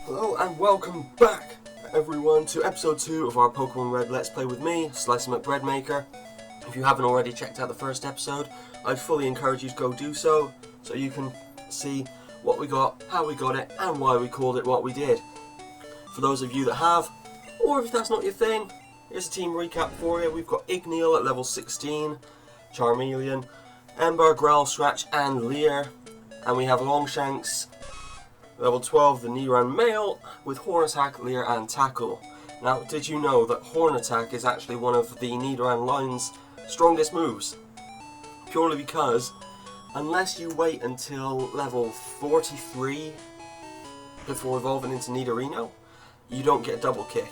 Hello and welcome back, everyone, to episode 2 of our Pokemon Red Let's Play with me, Mcbreadmaker. If you haven't already checked out the first episode, I'd fully encourage you to go do so you can see what we got, how we got it, and why we called it what we did. For those of you that have, or if that's not your thing, here's a team recap for you. We've got Igneel at level 16, Charmeleon, Ember, Growl, Scratch, and Leer. And we have Longshanks, level 12, the Nidoran male, with Horn Attack, Leer, and Tackle. Now, did you know that Horn Attack is actually one of the Nidoran line's strongest moves? Purely because, unless you wait until level 43 before evolving into Nidorino, you don't get double kick.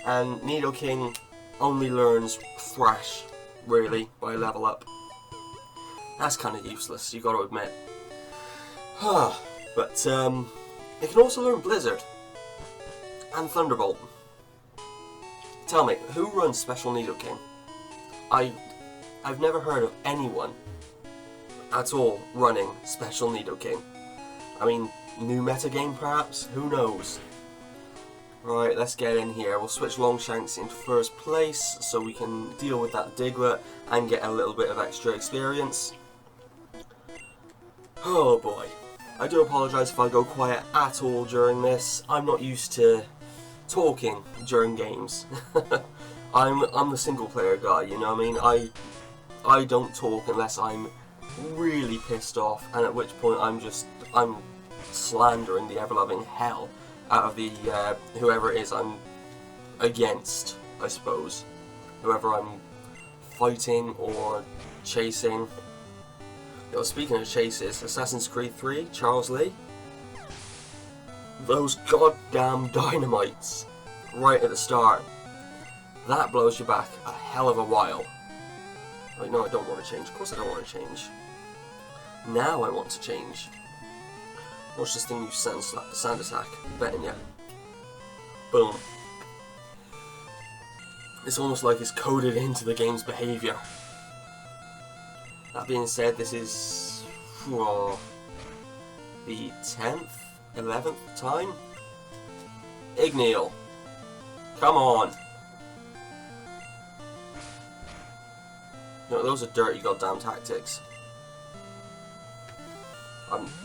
And Nidoking only learns Thrash, really, by level up. That's kind of useless, you gotta admit. But it can also learn Blizzard and Thunderbolt. Tell me, who runs Special Nidoking? I've never heard of anyone at all running Special Nidoking. I mean, new metagame perhaps? Who knows? Right, let's get in here. We'll switch Longshanks into first place so we can deal with that Diglett and get a little bit of extra experience. Oh boy. I do apologise if I go quiet at all during this. I'm not used to talking during games. I'm the single player guy, you know what I mean? I don't talk unless I'm really pissed off, and at which point I'm slandering the ever-loving hell out of the whoever it is I'm against, I suppose. Whoever I'm fighting or chasing. Yo, speaking of chases, Assassin's Creed 3, Charles Lee. Those goddamn dynamites right at the start. That blows you back a hell of a while. Wait, no, I don't want to change. Of course I don't want to change. Now I want to change. Watch this thing use sand attack. Betting ya. Boom. It's almost like it's coded into the game's behaviour. That being said, this is the 10th, 11th time. Igneel, come on. No, those are dirty goddamn tactics.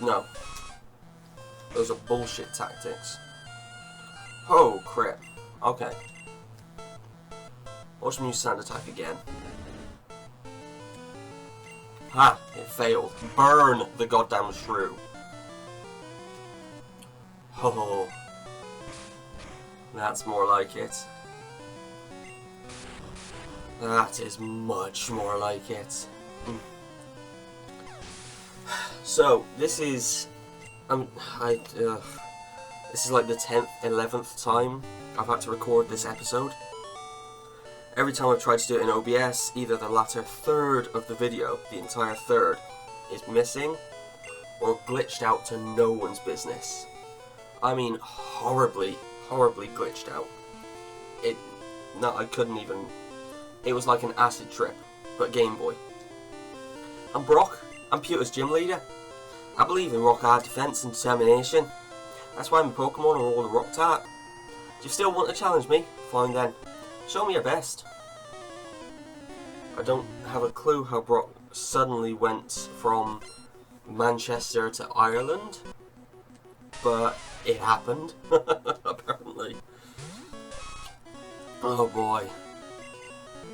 No. Those are bullshit tactics. Oh, crap. Okay. Watch me use sand attack again. Ha! It failed. Burn the goddamn shrew. Oh. That's more like it. That is much more like it. So, this is... this is like the 10th, 11th time I've had to record this episode. Every time I've tried to do it in OBS, either the latter third of the video, the entire third, is missing, or glitched out to no one's business. I mean, horribly, horribly glitched out. I couldn't even... It was like an acid trip, but Game Boy. I'm Brock, I'm Pewter's gym leader. I believe in rock hard defense and determination. That's why my Pokemon are all the rock type. Do you still want to challenge me? Fine then. Show me your best. I don't have a clue how Brock suddenly went from Manchester to Ireland, but it happened, apparently. Oh boy.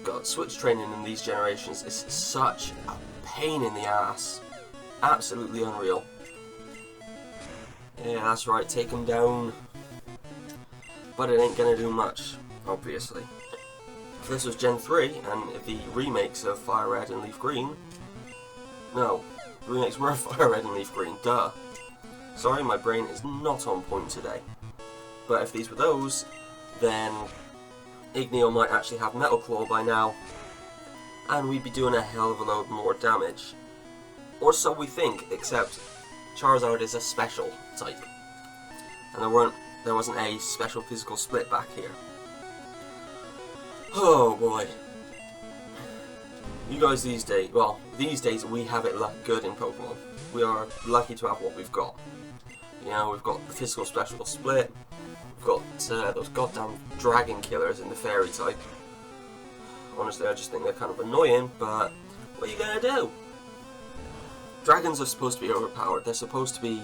God, switch training in these generations is such a pain in the ass. Absolutely unreal. Yeah, that's right, take him down. But it ain't gonna do much, obviously. If this was Gen 3 and the remakes of Fire Red and Leaf Green... No, the remakes were Fire Red and Leaf Green, duh. Sorry, my brain is not on point today. But if these were those, then Igneel might actually have Metal Claw by now, and we'd be doing a hell of a load more damage. Or so we think, except Charizard is a special type. And there wasn't a special physical split back here. Oh boy. You guys these days, well, these days we have it good in Pokemon. We are lucky to have what we've got. You know, we've got the physical special split. We've got those goddamn dragon killers in the fairy type. Honestly, I just think they're kind of annoying, but what are you gonna do? Dragons are supposed to be overpowered. They're supposed to be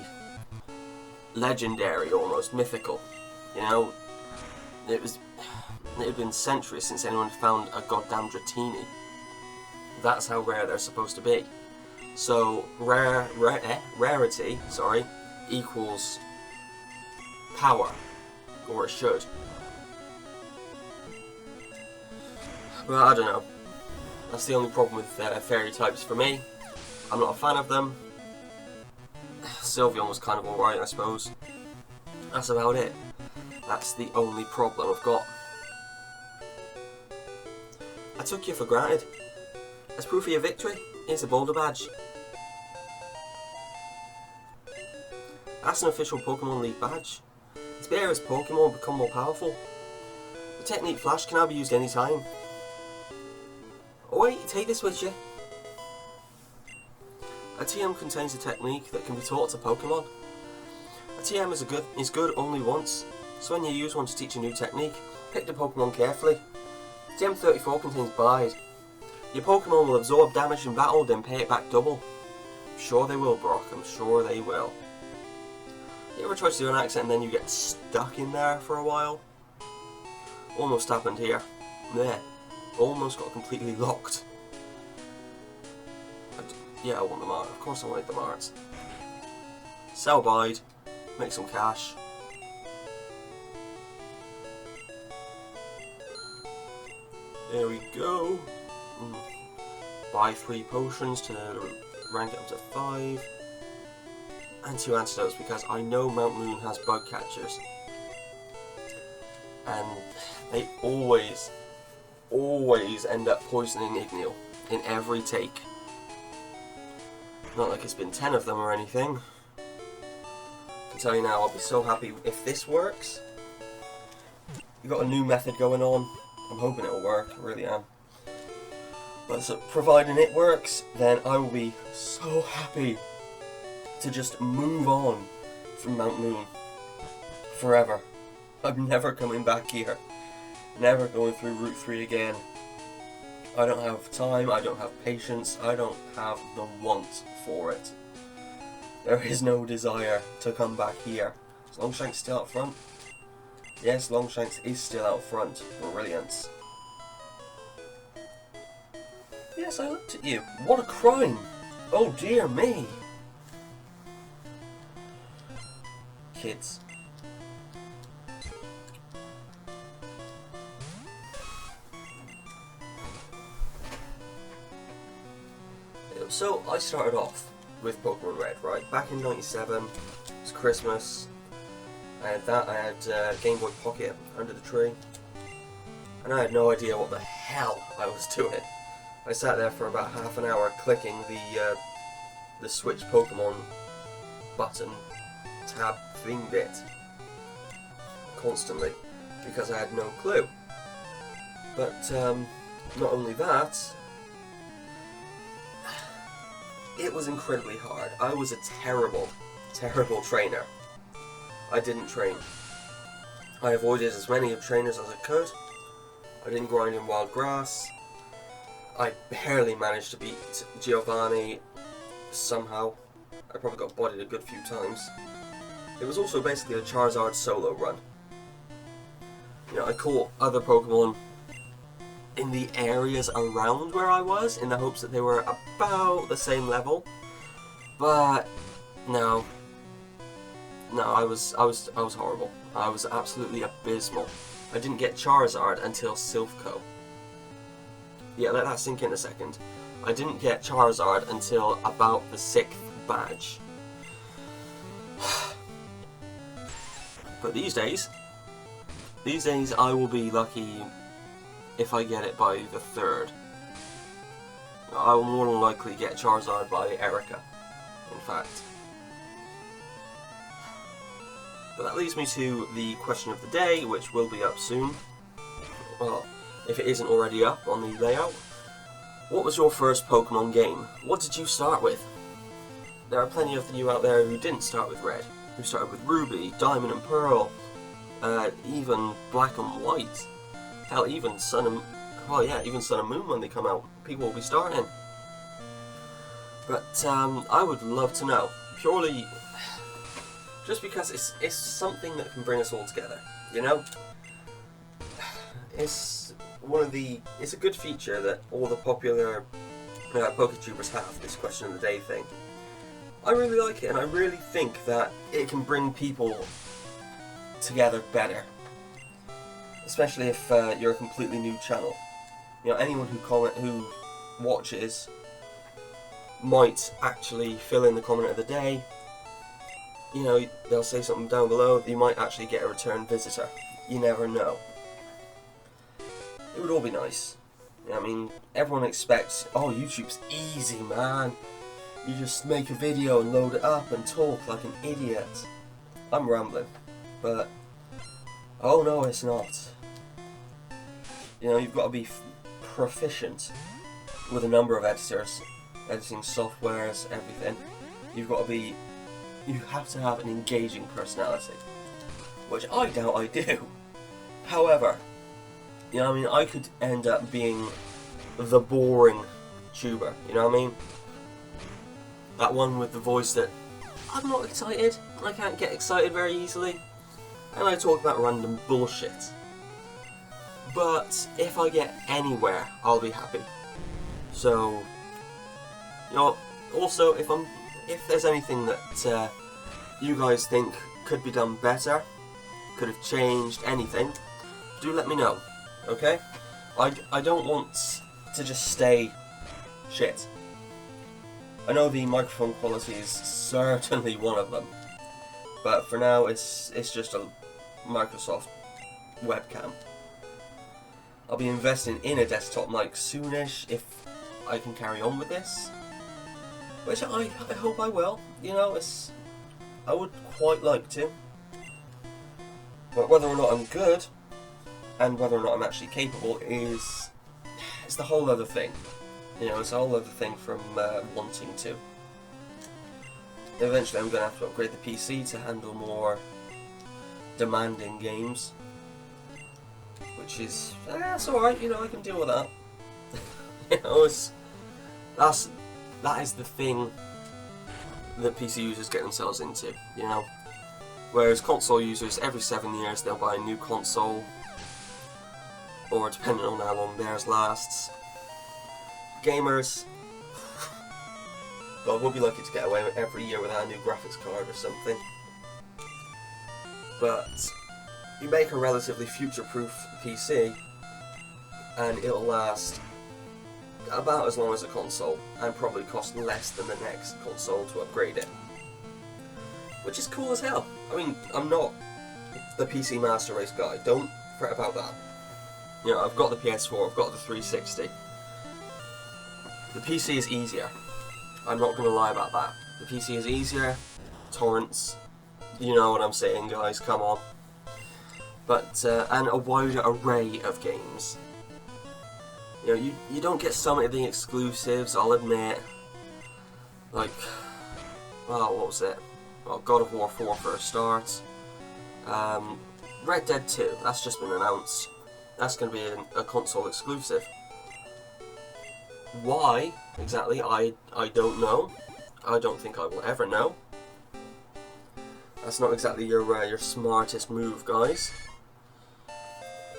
legendary, almost mythical. You know, it had been centuries since anyone found a goddamn Dratini. That's how rare they're supposed to be. So rarity, equals power, or it should. Well, I don't know. That's the only problem with fairy types for me. I'm not a fan of them. Sylveon was kind of alright, I suppose. That's about it. That's the only problem I've got. I took you for granted. As proof of your victory, here's a boulder badge. That's an official Pokemon League badge. Its bearer's Pokemon become more powerful. The technique Flash can now be used anytime. Oh wait, take this with you. A TM contains a technique that can be taught to Pokemon. A TM is good only once, so when you use one to teach a new technique, pick the Pokemon carefully. TM34 contains Bide. Your Pokemon will absorb damage in battle, then pay it back double. I'm sure they will, Brock, I'm sure they will. You ever try to do an accent and then you get stuck in there for a while? Almost happened here. There. Almost got completely locked. Yeah, I want the Mart. Of course I wanted the Marts. Sell Bide. Make some cash. There we go. Buy 3 potions to rank it up to 5. And 2 antidotes because I know Mount Moon has bug catchers. And they always end up poisoning Igneel in every take. Not like it's been 10 of them or anything. I can tell you now, I'll be so happy if this works. You've got a new method going on. I'm hoping it'll work, I really am. But so, providing it works, then I will be so happy to just move on from Mount Moon forever. I'm never coming back here. Never going through Route 3 again. I don't have time, I don't have patience, I don't have the want for it. There is no desire to come back here. Is Longshanks still out front? Yes, Longshanks is still out front. Brilliant. Yes, I looked at you. What a crime! Oh dear me! Kids. So, I started off with Pokemon Red, right? Back in '97, it was Christmas. I had that, I had Game Boy Pocket under the tree. And I had no idea what the hell I was doing. I sat there for about half an hour clicking the Switch Pokemon button tab thing bit constantly because I had no clue. But not only that, it was incredibly hard. I was a terrible, terrible trainer. I didn't train. I avoided as many trainers as I could. I didn't grind in wild grass. I barely managed to beat Giovanni somehow. I probably got bodied a good few times. It was also basically a Charizard solo run. You know, I caught other Pokemon in the areas around where I was in the hopes that they were about the same level. But no. No, I was horrible. I was absolutely abysmal. I didn't get Charizard until Silphco. Yeah, let that sink in a second. I didn't get Charizard until about the 6th badge. But these days I will be lucky if I get it by the 3rd. I will more than likely get Charizard by Erica, in fact. But that leads me to the question of the day, which will be up soon. Well, if it isn't already up on the layout. What was your first Pokemon game? What did you start with? There are plenty of you out there who didn't start with Red. who started with Ruby, Diamond and Pearl, even Black and White. Hell, even Sun and Moon when they come out, people will be starting. But I would love to know, purely just because it's something that can bring us all together, you know? It's a good feature that all the popular PokeTubers have, this question of the day thing. I really like it, and I really think that it can bring people together better. Especially if you're a completely new channel. You know, anyone who watches might actually fill in the comment of the day. You know, they'll say something down below, you might actually get a return visitor. You never know. It would all be nice. You know, I mean, everyone expects, oh, YouTube's easy, man. You just make a video and load it up and talk like an idiot. I'm rambling, but oh no, it's not. You know, you've got to be proficient with a number of editors, editing softwares, everything. You have to have an engaging personality, which I doubt I do. However, you know what I mean, I could end up being the boring tuber, you know what I mean? That one with the voice that, I'm not excited, I can't get excited very easily, and I talk about random bullshit. But if I get anywhere, I'll be happy. So, you know, also if there's anything that you guys think could be done better, could have changed, anything, do let me know, okay? I don't want to just stay shit. I know the microphone quality is certainly one of them, but for now it's just a Microsoft webcam. I'll be investing in a desktop mic soonish if I can carry on with this, which I hope I will. You know, I would quite like to, but whether or not I'm good and whether or not I'm actually capable is the whole other thing. You know, it's a whole other thing from wanting to. Eventually I'm going to have to upgrade the PC to handle more demanding games, which is, that's alright, you know, I can deal with that. You know, that is the thing that PC users get themselves into, you know. Whereas console users, every 7 years they'll buy a new console, or depending on how long theirs lasts. Gamers, God, we'll be lucky to get away with every year without a new graphics card or something. But you make a relatively future-proof PC, and it'll last about as long as a console, and probably cost less than the next console to upgrade it. Which is cool as hell. I mean, I'm not the PC Master Race guy, don't fret about that. You know, I've got the PS4, I've got the 360. The PC is easier. I'm not going to lie about that. The PC is easier, torrents, you know what I'm saying, guys, come on. But, and a wider array of games. You know, you don't get some of the exclusives, I'll admit. Like, well, what was it? Well, God of War 4 for a start. Red Dead 2, that's just been announced. That's going to be a console exclusive. Why, exactly, I don't know. I don't think I will ever know. That's not exactly your smartest move, guys.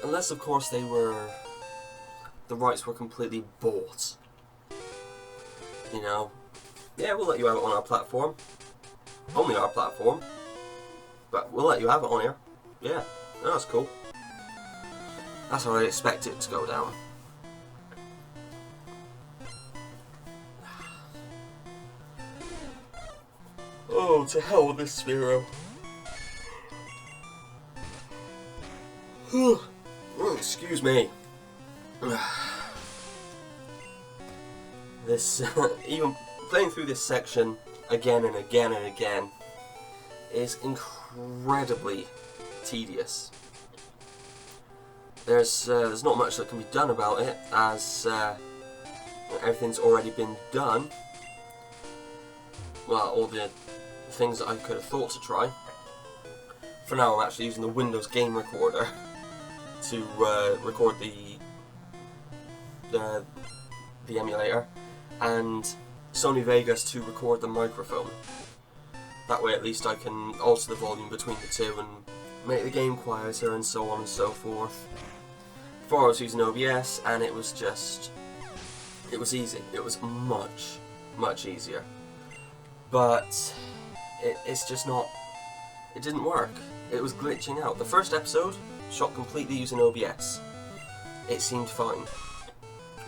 Unless, of course, the rights were completely bought. You know, yeah, we'll let you have it on our platform. Only our platform. But we'll let you have it on here. Yeah, that's cool. That's how I expect it to go down. Oh, to hell with this Sphero. Excuse me. This, even playing through this section again and again and again is incredibly tedious. There's not much that can be done about it, as everything's already been done. Well, all the things that I could have thought to try. for now I'm actually using the Windows game recorder to record the emulator, and Sony Vegas to record the microphone. That way at least I can alter the volume between the two and make the game quieter and so on and so forth. Before I was using OBS and it was easy. It was much easier. But it's just not, it didn't work. It was glitching out. The first episode shot completely using OBS. It seemed fine.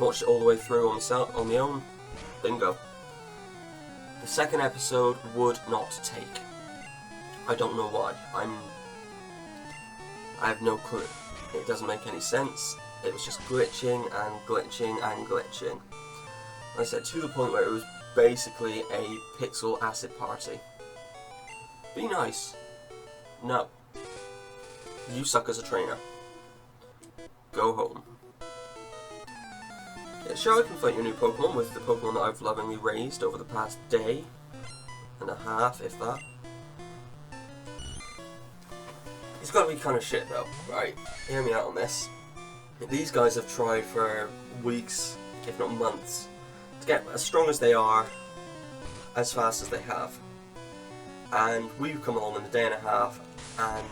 Watched it all the way through on my own. Bingo. The second episode would not take. I don't know why. I have no clue. It doesn't make any sense. It was just glitching and glitching and glitching. Like I said, to the point where it was basically a pixel acid party. Be nice. No. You suck as a trainer. Go home. Yeah, sure, I can fight your new Pokemon with the Pokemon that I've lovingly raised over the past day and a half, if that. It's got to be kind of shit though, right? Hear me out on this. These guys have tried for weeks, if not months, to get as strong as they are, as fast as they have. And we've come along in a day and a half and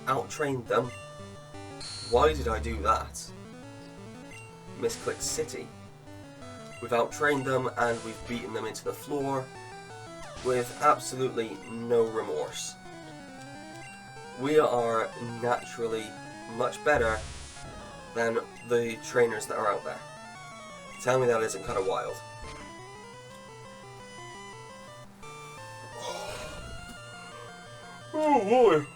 out-trained them. Why did I do that? Misclick City. We've out-trained them and we've beaten them into the floor with absolutely no remorse. We are naturally much better than the trainers that are out there. Tell me that isn't kind of wild. Oh boy.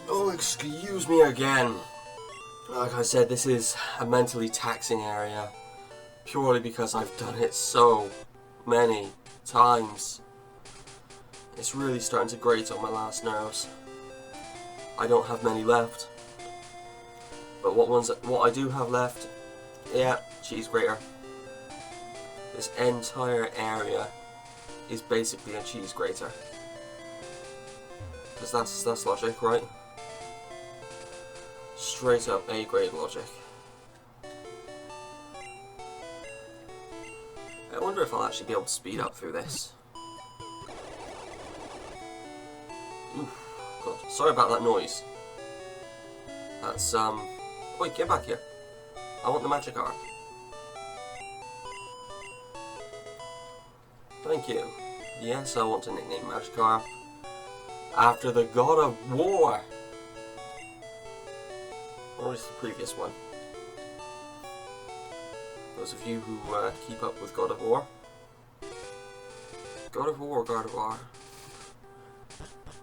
Oh, excuse me again. Like I said, this is a mentally taxing area, purely because I've done it so many times. It's really starting to grate on my last nerves. I don't have many left, but what I do have left, yeah, cheese grater. This entire area is basically a cheese grater. Because that's logic, right? Straight up A-grade logic. I wonder if I'll actually be able to speed up through this. Oof, God, sorry about that noise. That's, wait, get back here. I want the Magikarp. Thank you. Yes, I want to nickname Magikarp after the God of War. Or is the previous one? Those of you who keep up with God of War. God of War, God of War.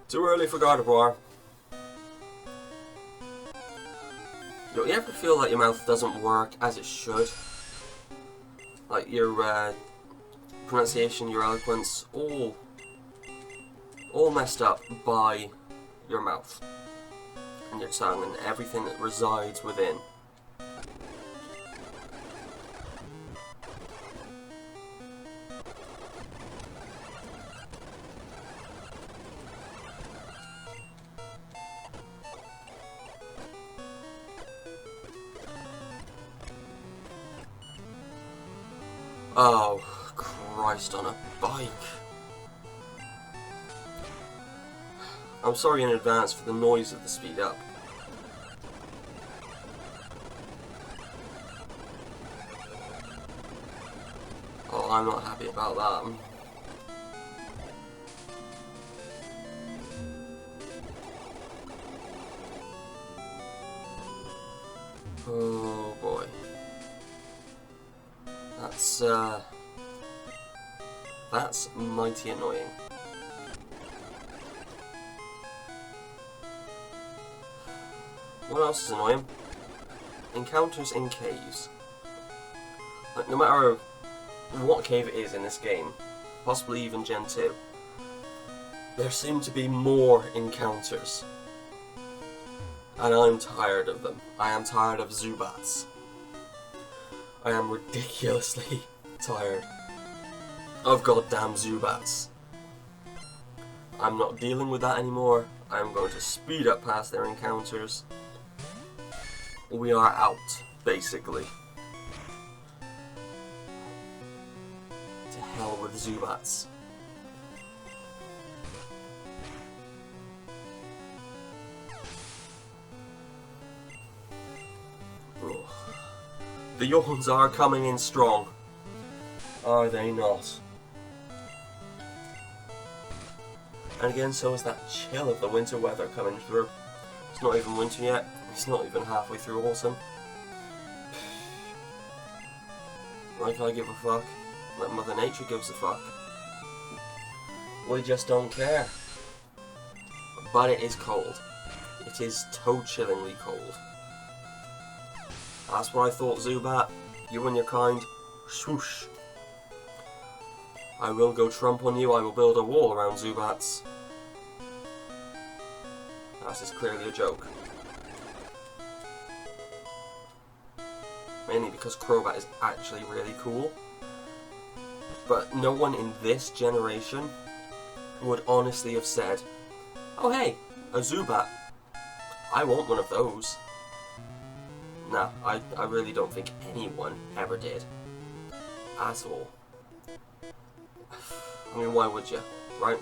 Too early for God of War. You ever feel like your mouth doesn't work as it should? Like your pronunciation, your eloquence, all messed up by your mouth and your tongue and everything that resides within. Oh, Christ on a bike. I'm sorry in advance for the noise of the speed up. Oh, I'm not happy about that. Oh boy. That's mighty annoying. What else is annoying? Encounters in caves. Like, no matter what cave it is in this game, possibly even Gen 2, there seem to be more encounters. And I'm tired of them. I am tired of Zubats. I am ridiculously tired. of goddamn Zubats. I'm not dealing with that anymore. I'm going to speed up past their encounters. We are out, basically. To hell with Zubats. Oh. The yawns are coming in strong. Are they not? And again, so is that chill of the winter weather coming through. It's not even winter yet. It's not even halfway through autumn. Why can I give a fuck? Like Mother Nature gives a fuck. We just don't care. But it is cold. It is toe-chillingly cold. That's what I thought, Zubat. You and your kind. Swoosh. I will go Trump on you. I will build a wall around Zubats. That is clearly a joke. Mainly because Crobat is actually really cool. But no one in this generation would honestly have said, oh hey, a Zubat. I want one of those. Nah, I really don't think anyone ever did. At all. I mean, why would you, right?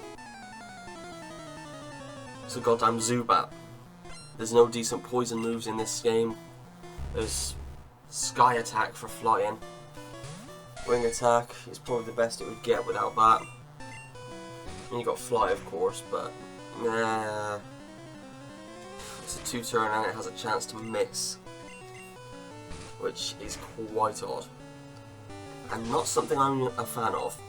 It's a goddamn Zubat. There's no decent poison moves in this game. There's Sky Attack for flying. Wing Attack is probably the best it would get without that. And you got Fly, of course, but nah. It's a 2-turn and it has a chance to miss, which is quite odd. And not something I'm a fan of.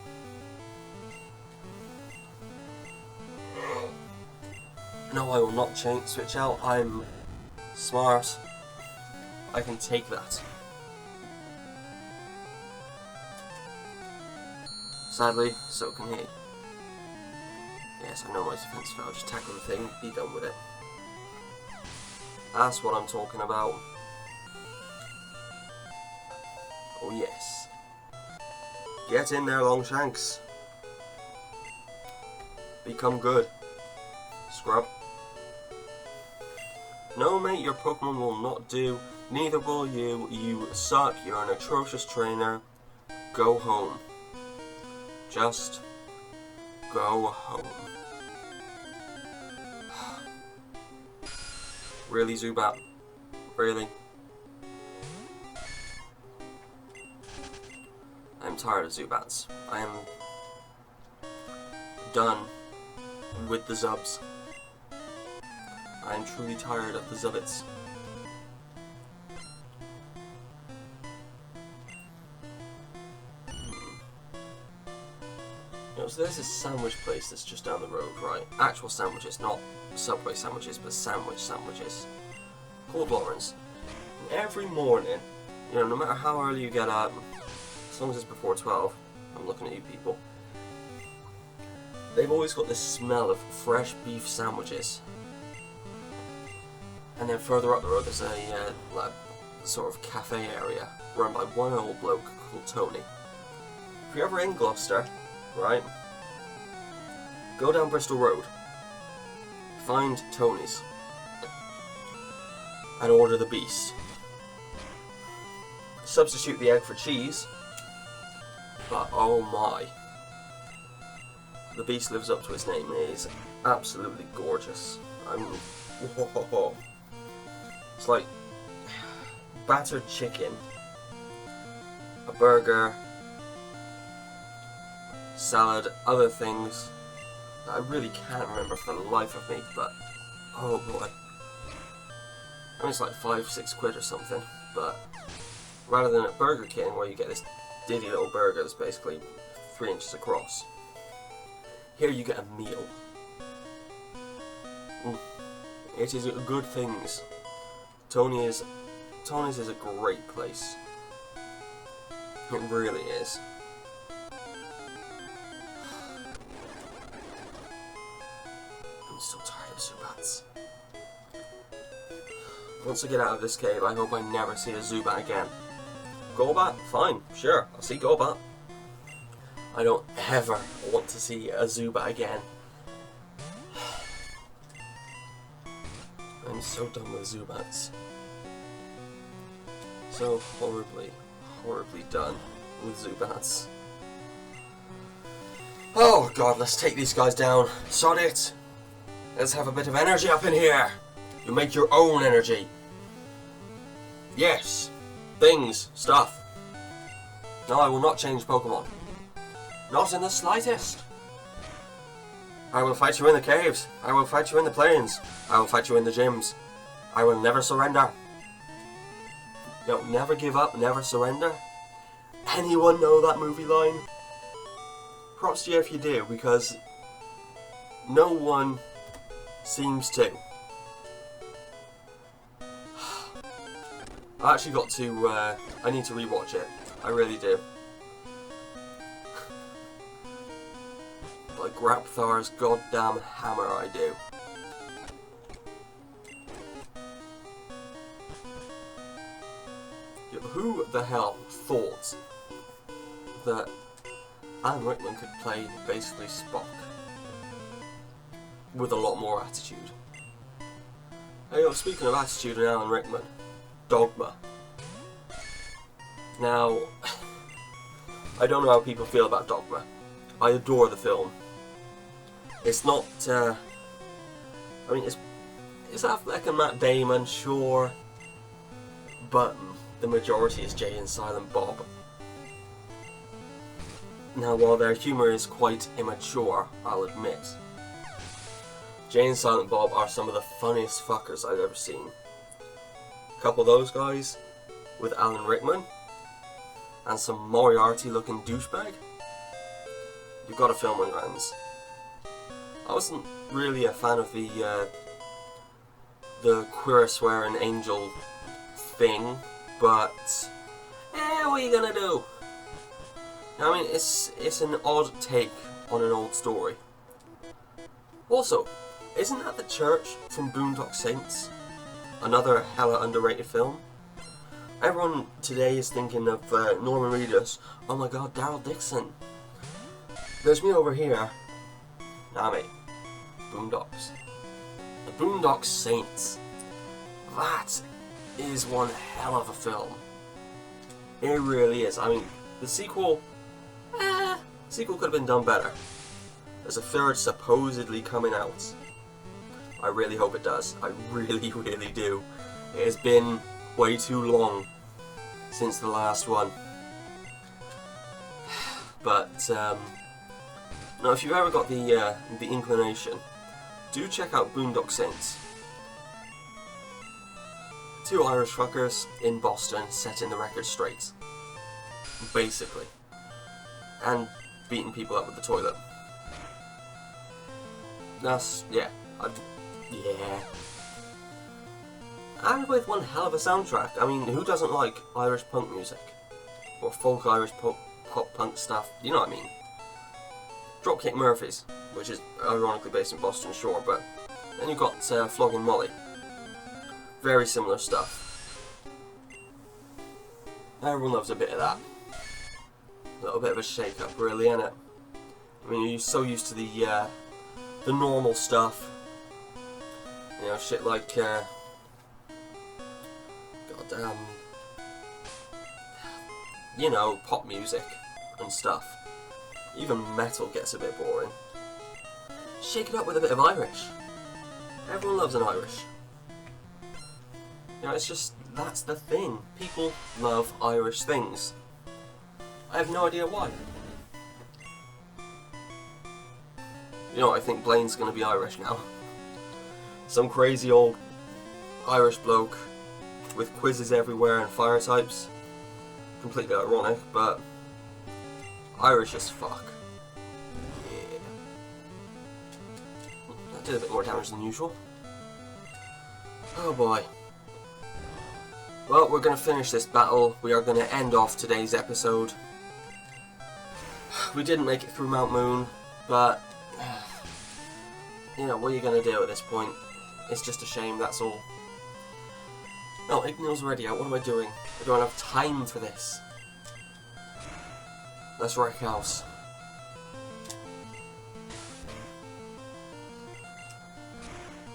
No, I will not switch out. I'm smart. I can take that. Sadly, so can he. Yes, I know my defense failed. Just tackle the thing, be done with it. That's what I'm talking about. Oh yes. Get in there, Longshanks. Become good. Scrub. No mate, your Pokemon will not do. Neither will you. You suck. You're an atrocious trainer. Go home. Just go home. Really, Zubat? Really? I'm tired of Zubats. I am done with the Zubs. I am truly tired of the Zubbits. You know, so there's this sandwich place that's just down the road, right? Actual sandwiches, not Subway sandwiches, but sandwiches. Called Lawrence. And every morning, you know, no matter how early you get up, as long as it's before 12, I'm looking at you people, they've always got this smell of fresh beef sandwiches. And then further up the road there's a like, sort of cafe area run by one old bloke called Tony. If you're ever in Gloucester, right, go down Bristol Road, find Tony's, and order the beast. Substitute the egg for cheese, but oh my, the beast lives up to its name. It is absolutely gorgeous. I mean, whoa. It's like battered chicken, a burger, salad, other things that I really can't remember for the life of me, but oh boy. I mean, it's like 5-6 quid or something, but rather than at Burger King where you get this diddy little burger that's basically 3 inches across, here you get a meal. It is good things. Tony's is a great place. It really is. I'm so tired of Zubats. Once I get out of this cave, I hope I never see a Zubat again. Golbat? Fine, sure, I'll see Golbat. I don't ever want to see a Zubat again. I'm so done with Zubats. So horribly, horribly done with Zubats. Oh god, let's take these guys down. Sod it! Let's have a bit of energy up in here! You make your own energy. Yes. Things. Stuff. No, I will not change Pokemon. Not in the slightest. I will fight you in the caves. I will fight you in the plains. I will fight you in the gyms. I will never surrender. No, never give up, never surrender. Anyone know that movie line? Props to you if you do, because no one seems to. I actually got to, I need to rewatch it. I really do. Like Grapthar's goddamn hammer, I do. Who the hell thought that Alan Rickman could play basically Spock with a lot more attitude? Hey, speaking of attitude and Alan Rickman, Dogma. Now, I don't know how people feel about Dogma. I adore the film. It's not, I mean, it's Affleck and Matt Damon, sure, but the majority is Jay and Silent Bob. Now, while their humour is quite immature, I'll admit, Jay and Silent Bob are some of the funniest fuckers I've ever seen. A couple of those guys, with Alan Rickman, and some Moriarty-looking douchebag, you've got a film on your hands. I wasn't really a fan of the queer swearing angel thing, but what are you gonna do? I mean, it's an odd take on an old story. Also, isn't that the church from Boondock Saints? Another hella underrated film. Everyone today is thinking of Norman Reedus. Oh my god, Daryl Dixon. There's me over here. Nah, mate. Boondocks. The Boondock Saints. That is one hell of a film. It really is. I mean, the sequel could have been done better. There's a third supposedly coming out. I really hope it does. I really, really do. It has been way too long since the last one. But, no, if you've ever got the inclination, do check out Boondock Saints. Two Irish fuckers in Boston setting the record straight. Basically. And beating people up with the toilet. That's, yeah. Yeah. And with one hell of a soundtrack. I mean, who doesn't like Irish punk music? Or folk Irish pop punk stuff, you know what I mean. Dropkick Murphys, which is ironically based in Boston, sure, but then you've got Flogging Molly. Very similar stuff. Everyone loves a bit of that. A little bit of a shake-up, really, innit? I mean, you're so used to the normal stuff. You know, shit like, goddamn, you know, pop music and stuff. Even metal gets a bit boring. Shake it up with a bit of Irish. Everyone loves an Irish. You know, it's just, that's the thing. People love Irish things. I have no idea why. You know, I think Blaine's gonna be Irish now. Some crazy old Irish bloke with quizzes everywhere and fire types. Completely ironic, but Irish as fuck. Yeah. That did a bit more damage than usual. Oh boy. Well, we're going to finish this battle. We are going to end off today's episode. We didn't make it through Mount Moon, but you know, what are you going to do at this point? It's just a shame, that's all. No, Ignil's already out. What am I doing? I don't have time for this. Let's wreck house.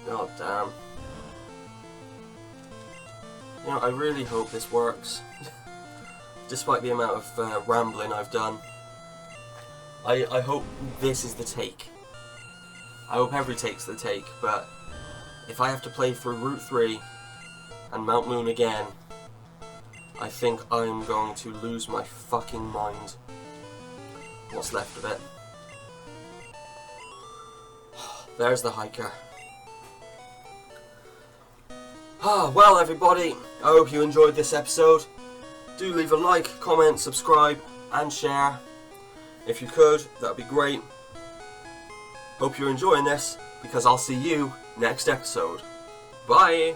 God damn. You know, I really hope this works. Despite the amount of rambling I've done. I hope this is the take. I hope every take's the take, but if I have to play through Route 3 and Mount Moon again, I think I'm going to lose my fucking mind. What's left of it. There's the hiker. Well everybody, I hope you enjoyed this episode. Do leave a like, comment, subscribe and share. If you could, that would be great. Hope you're enjoying this, because I'll see you next episode. Bye!